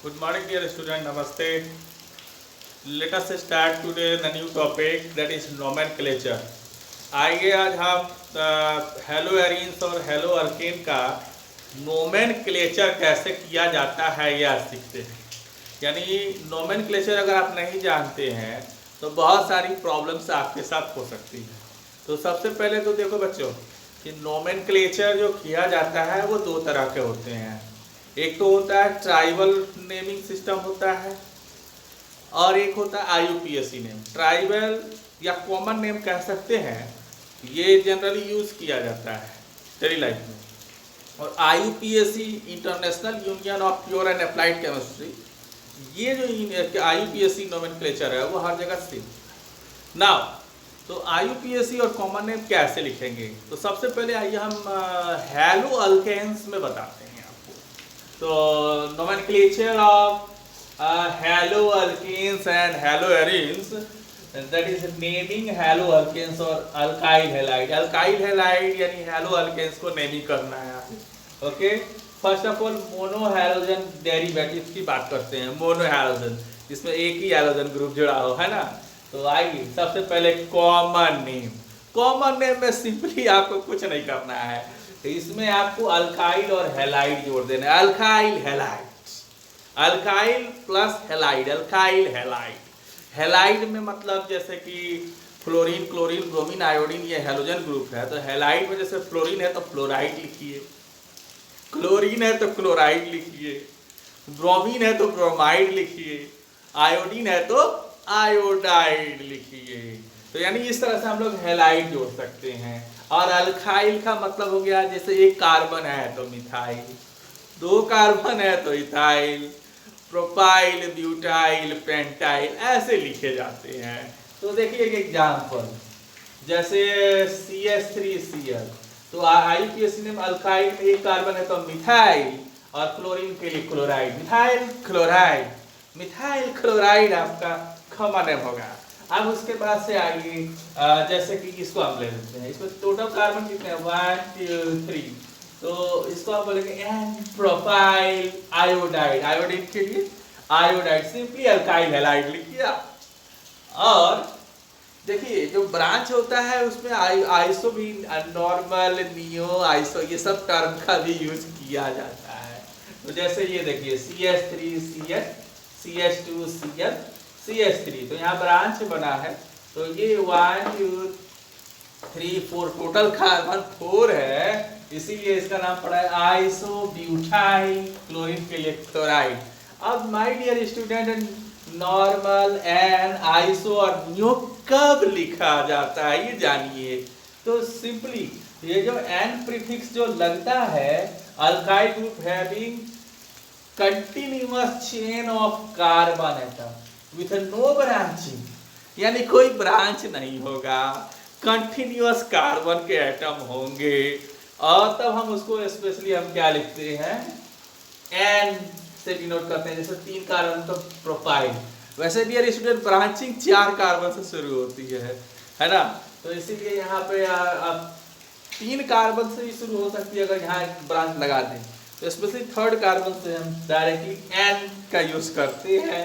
Good morning, dear student. Namaste. Let us start today the new topic that is nomenclature. आइए आज हम hello arenes और hello alkane का nomenclature कैसे किया जाता है यह सीखते हैं। यानी नोमेनक्लेचर अगर आप नहीं जानते हैं तो बहुत सारी प्रॉब्लम्स आपके साथ हो सकती है। तो सबसे पहले तो देखो बच्चों कि नोमेनक्लेचर जो किया जाता है वो दो तरह के होते हैं। एक तो होता है ट्राइबल नेमिंग सिस्टम होता है और एक होता है आईयूपीएसी नेम। ट्राइबल या कॉमन नेम कह सकते हैं, ये जनरली यूज़ किया जाता है डेली लाइफ में। और IUPAC international union of pure and applied chemistry, ये जो आईयूपीएसी नोमेनक्लेचर है वो हर जगह सेम। नाउ तो आईयूपीएसी और कॉमन नेम कैसे लिखेंगे, तो सबसे पहले आइए हम हेलो अल्केन्स में बताते हैं। So nomenclature of haloalkanes and haloarenes, that is naming haloalkanes और alkyl halide। alkyl halide यानी haloalkanes को नेमिंग करना है। Okay, first of all mono halogen derivative की बात करते हैं। मोनो हैलोजन, इसमें एक ही हैलोजन ग्रुप जुड़ा हो, है ना। तो आइए सबसे पहले कॉमन नेम। कॉमन नेम में सिंपली आपको कुछ नहीं करना है, तो इसमें आपको अल्काइल और हैलाइड जोड़ देना है। Alkyl halide, alkyl plus halide, alkyl halide. Halide में मतलब जैसे कि फ्लोरीन, क्लोरीन, ब्रोमीन, आयोडीन, ये हैलोजन ग्रुप है। तो हैलाइड में जैसे फ्लोरीन है तो फ्लोराइड लिखिए, क्लोरीन है तो क्लोराइड लिखिए, ब्रोमीन है तो ब्रोमाइड लिखिए, आयोडीन है तो आयोडाइड लिखिए। तो यानी इस तरह से हम लोग हैलाइड जोड़ सकते हैं। और अल्काइल का मतलब हो गया जैसे एक कार्बन है तो मिथाइल, दो कार्बन है तो इथाइल, प्रोपाइल, ब्यूटाइल, पेंटाइल, ऐसे लिखे जाते हैं। तो देखिए एक एग्जांपल, जैसे CH3Cl, तो आईयूपीएसी नेम अल्काइल में एक कार्बन है तो मिथाइल, और क्लोरीन के लिए chloride, methyl chloride, methyl chloride आपका कॉमन नेम होगा। अब उसके बाद से आइए जैसे कि इसको हम ले लेते हैं। इसमें टोटल कार्बन कितने हैं, 1 2 3, तो इसको हम बोलेंगे एन प्रोपाइल आयोडाइड, आयोडीन के लिए आयोडाइड, सिंपली अल्काइल हैलाइड लिखिए। और देखिए जो ब्रांच होता है उसमें आइसो भी, नॉर्मल, नियो, आइसो, ये सब टर्म का भी यूज किया जाता है। तो जैसे ये देखिए CH3CH, CH2Cl, CH3, तो यहाँ ब्रांच बना है। तो ये 1 2 3 4 टोटल कार्बन 4 है, इसीलिए इसका नाम पड़ा है आइसोब्यूटाइल, क्लोरीन के लिए क्लोराइड। अब my dear student, normal, n, iso और नियो कब लिखा जाता है ये जानिए। तो सिंपली ये जो एन प्रीफिक्स जो लगता है, alkyl group having continuous chain of carbon atom with no branching, यानी कोई ब्रांच नहीं होगा, कंटिन्यूअस कार्बन के एटम होंगे। और तब हम उसको स्पेशली हम क्या लिखते हैं, एन से डिनोट करते हैं। जैसे 3 कार्बन तो प्रोपाइल, वैसे डियर स्टूडेंट ब्रांचिंग 4 कार्बन से शुरू होती है ना। तो इसीलिए यहाँ पे अब 3 कार्बन से भी शुरू हो सकती है अगर यहाँ ब्रांच लगा दें। तो स्पेशली 3rd कार्बन से हम डायरेक्टली एन का यूज करते हैं।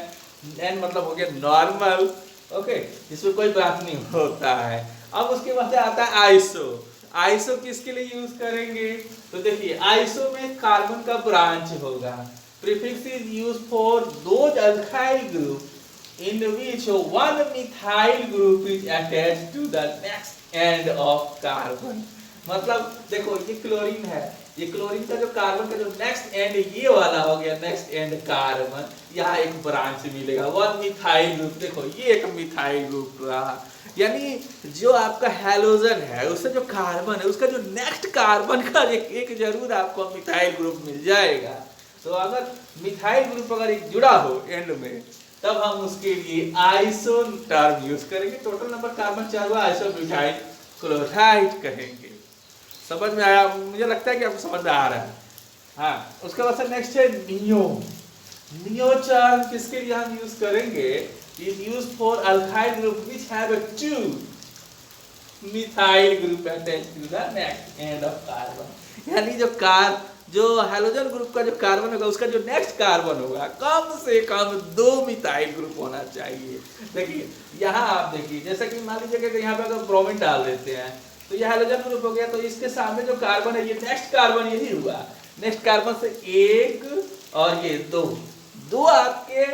एन मतलब हो गया नॉर्मल, ओके, जिसमें कोई ब्रांच नहीं होता है। अब उसके बाद आता है आइसो। आइसो किसके लिए यूज करेंगे, तो देखिए आइसो में कार्बन का ब्रांच होगा। Prefix is used for those alkyl group in which one methyl group is attached to the next end of carbon. मतलब देखो ये क्लोरीन है, ये क्लोरीन का जो कार्बन का जो नेक्स्ट एंड ये वाला हो गया, नेक्स्ट एंड कार्बन, यहाँ एक ब्रांच मिलेगा, 1 मिथाइल ग्रुप। देखो ये एक मिथाइल ग्रुप रहा, यानी जो आपका हैलोजन है उससे जो कार्बन है उसका जो नेक्स्ट कार्बन का एक जरूर आपको मिथाइल ग्रुप मिल जाएगा। तो अगर मिथाइल ग्रुप अगर एक जुड़ा हो एंड में, तब हम उसके लिए आइसो टर्म यूज करेंगे। टोटल नंबर कार्बन 4 हुआ, आइसोब्यूटाइल क्लोराइड कहेंगे। समझ में आया, मुझे लगता है कि आपको समझ में आ रहा है। हाँ, उसके बाद से नेक्स्ट है नियो। नियो टर्म किसके लिए हम यूज करेंगे, is used for alkyl group which have 2 methyl group attached to the next end of carbon. यानी जो जो हैलोजन ग्रुप का जो कार्बन होगा उसका जो नेक्स्ट कार्बन होगा कम से कम 2 मिथाइल ग्रुप होना चाहिए। देखिए यहाँ आप देखिए, जैसे कि मान लीजिए कि यहाँ पे अगर ब्रोमीन डाल देते हैं तो ये हैलोजन ग्रुप हो गया, तो इसके सामने जो कार्बन है ये नेक्स्ट कार्बन यही हुआ। नेक्स्ट कार्बन से 1 और ये 2 आपके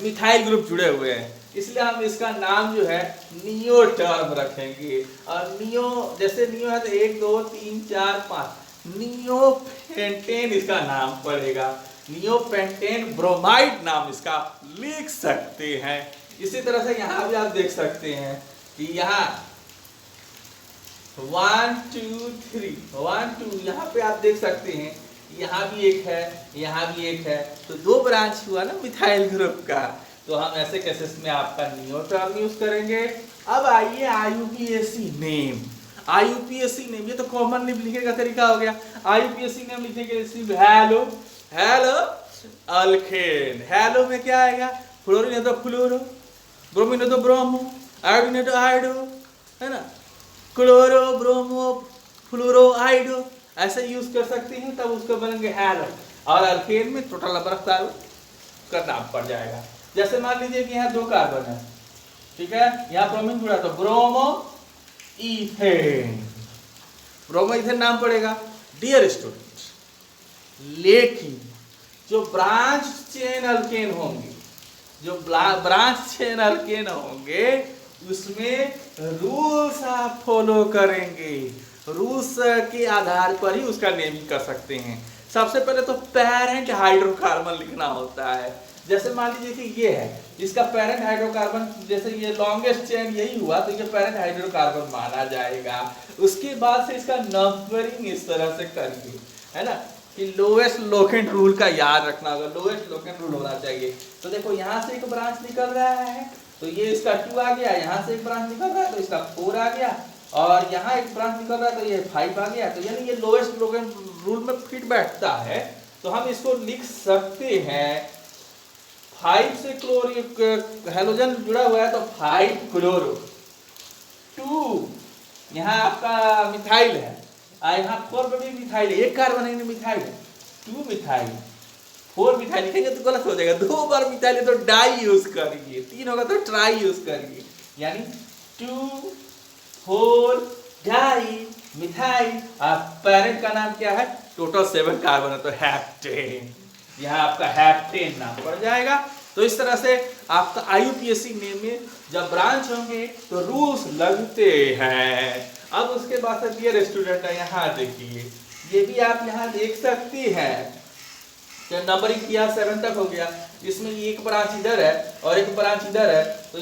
मिथाइल ग्रुप जुड़े हुए हैं, इसलिए हम इसका नाम जो है नियो टर्म रखेंगे। और नियो, जैसे नियो है तो 1 2 3 4 5 नियो पेंटेन इसका नाम पड़ेगा। नियो पेंटेन ब्रोमाइड नाम इसका लिख सकते हैं। इसी तरह से यहाँ भी आप देख सकते हैं कि यहाँ 1 2 3 1 2 यहाँ पे आप देख सकते हैं, यहाँ भी एक है, यहाँ भी एक है, तो 2 ब्रांच हुआ ना मिथाइल ग्रुप का। तो हम ऐसे केसेस में आपका नियो टर्म यूज करेंगे। अब आइए IUPAC नेम। IUPAC नेम ये तो कॉमन लिखने का तरीका हो गया। IUPAC नेम लिखने के लिए हेलो हेलो अल्केन। हेलो में क्या आएगा, फ्लोरीन है तो फ्लोरो, ब्रोमीन है तो ब्रोमो, आयोडीन है तो आयोडो, है ना, क्लोरो ब्रोमो फ्लोरो आयोडो, ऐसे यूज कर सकते हैं, तब उसको बनेंगे हेलो। और अल्केन में टोटल नंबर ऑफ कार्बन का नाम पड़ जाएगा। जैसे मान लीजिए कि यहाँ 2 कार्बन है, ठीक है, यहाँ ब्रोमीन जुड़ा तो ब्रोमो इथेन, ब्रोमो इथेन नाम पड़ेगा। डियर स्टूडेंट, लेकिन जो ब्रांच चेन अल्केन होंगे, जो ब्रांच चेन अल्केन होंगे उसमें रूल्स आप फॉलो करेंगे। रूल्स के आधार पर ही उसका नेमिंग कर सकते हैं। सबसे पहले तो पेरेंट हाइड्रोकार्बन लिखना होता है। जैसे मान लीजिए कि ये है, इसका पेरेंट हाइड्रोकार्बन, जैसे ये लॉन्गेस्ट चेन यही हुआ तो ये पेरेंट हाइड्रोकार्बन माना जाएगा। उसके बाद से इसका नंबरिंग इस तरह से करिए, है ना, कि लोएस्ट लोकेंट रूल का याद रखना होगा। लोएस्ट लोकेंट रूल होना चाहिए। तो देखो यहाँ से एक ब्रांच निकल रहा है तो ये इसका 2 आ गया, यहाँ से एक ब्रांच निकल रहा है तो इसका 4 आ गया, और यहाँ एक ब्रांच निकल रहा है तो ये 5 आ गया। तो यानी ये लोएस्ट लोकेंट रूल में फिट बैठता है। तो हम इसको लिख सकते हैं 5 से क्लोरो हेलोजन जुड़ा हुआ है तो 5 क्लोरो, 2 यहाँ आपका मिथाइल है, यहाँ 4 पे भी मिथाइल है, 1 कार्बन है मिथाइल है, 2 मिथाइल, 4 मिथाइल लिखेंगे तो गलत हो जाएगा। 2 बार मिथाइल है तो डाई यूज करिए, 3 होगा तो ट्राई यूज करिए, यानी 2 4 डाई मिथाइल। पेरेंट का नाम क्या है, टोटल 7 कार्बन है तो हेप्टेन, यहाँ आपका हेप्टेन नाम पड़ जाएगा। तो इस तरह से आपका IUPAC नेम में जब ब्रांच होंगे तो रूल्स लगते हैं। अब उसके बाद से डियर स्टूडेंट है, यहाँ देखिए, ये भी आप यहाँ देख सकते हैं कि नंबरिंग किया 7 तक हो गया। इसमें एक ब्रांच इधर है और एक ब्रांच इधर है, तो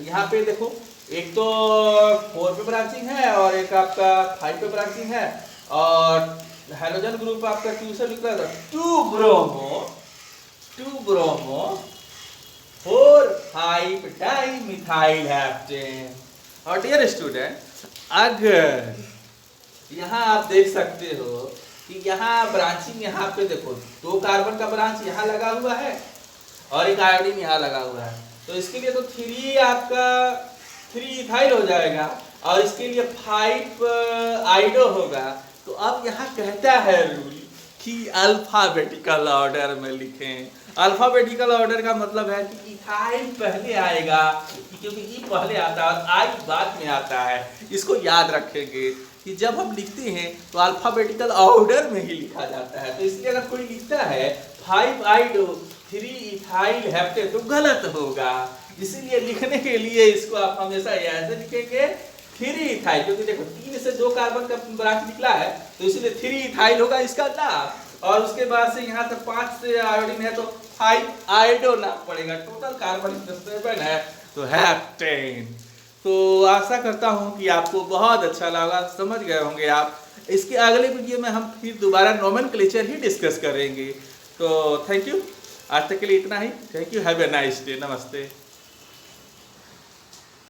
यहाँ पे देखो, एक तो 4 पे ब्रांचिंग है और एक आपका 5 पे ब्रांचिंग है, और हाइड्रोजन ग्रुप आपका 2 से निकला था, 2 ब्रोमो 4 5 डाई मिथाइल हेप्टेन। और डियर स्टूडेंट, अगर यहाँ आप देख सकते हो कि यहाँ ब्रांचिंग, यहाँ पे देखो 2 कार्बन का ब्रांच यहाँ लगा हुआ है और एक आयोडीन यहाँ लगा हुआ है, तो इसके लिए तो 3 आपका 3 इथाइल हो जाएगा और इसके लिए 5 आयोडो होगा। तो अब यहाँ कहता है रूल कि अल्फाबेटिकल ऑर्डर में लिखें। अल्फाबेटिकल ऑर्डर का मतलब है कि इथाइल पहले आएगा, क्योंकि ई पहले आता है और आई बाद में आता है। इसको याद रखेंगे कि जब हम लिखते हैं तो अल्फाबेटिकल ऑर्डर में ही लिखा जाता है। तो इसलिए अगर कोई लिखता है 5 आयोडो 3 इथाइल हेप्टेन तो गलत होगा। इसीलिए लिखने के लिए इसको आप हमेशा ऐसे लिखेंगे 3 इथाइल, क्योंकि देखो 3 से 2 कार्बन का ब्रांच निकला है तो इसलिए 3 इथाइल होगा इसका नाम, और उसके बाद से यहाँ तक 5 से आयोडीन है तो 5 आयोडो नाम पड़ेगा। टोटल कार्बन 7 है तो हेप्टेन। तो आशा करता हूँ कि आपको बहुत अच्छा लगा, समझ गए होंगे आप। इसके अगले वीडियो में हम फिर दोबारा नोमेनक्लेचर ही डिस्कस करेंगे। तो थैंक यू, आज तक के लिए इतना ही। Thank you, have a nice day, नमस्ते।